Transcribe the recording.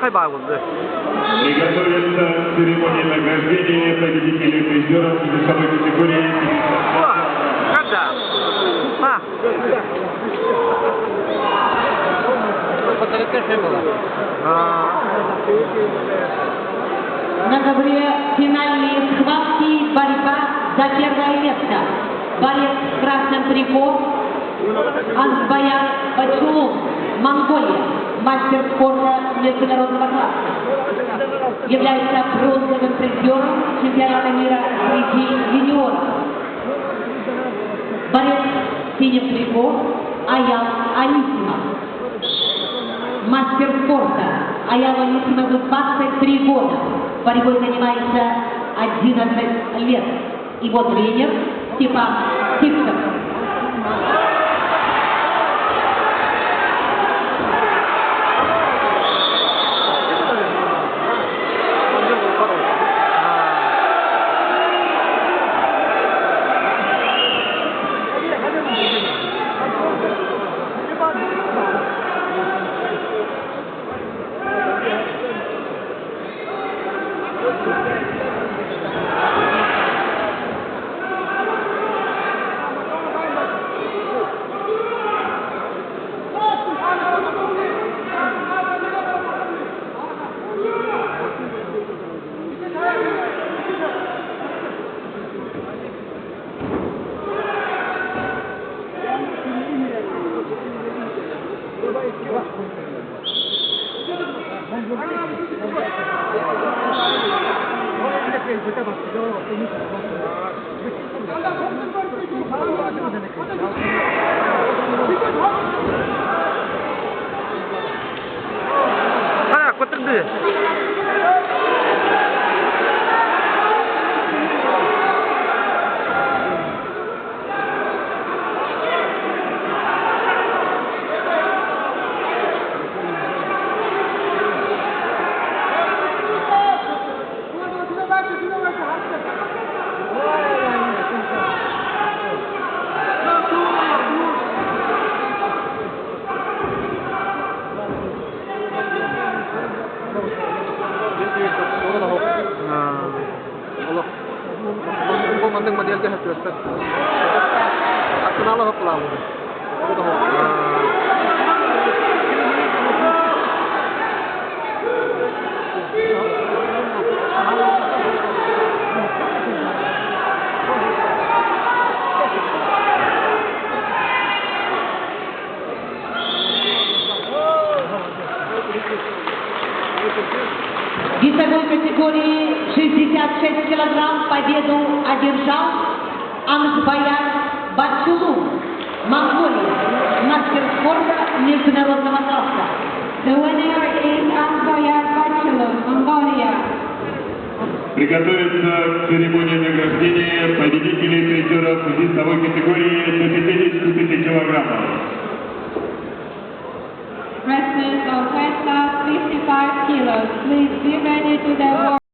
ไม่บางผมเลย Приготовиться к церемонии награждения победителей призеров весовой категории. Когда? На ковре финальные схватки, борьба за первое место. Борец в красном трико Анбаяр Бачулун, Монголия, мастер спорта международного класса. Является бронзовым призером чемпионата мира среди юниоров. Борец в синем трико Аял Анисимов. Мастер спорта Аялу Анисимову 23 года. Борьбой занимается 11 лет. Его тренер Степан Тихтов. Kotirdi. Mandang model ke hasil set. Aku nalar hop lalu. В весовой категории 66 килограмм победу одержал Анбаяр Бачулун, Монголия, мастер спорта международного класса. The winner is Anbаяр Бачулун, Mongolia. Приготовиться к церемонии награждения победителей призеров весовой категории до 55 килограммов. Wrestlers of Western 55 kilos, please be ready to the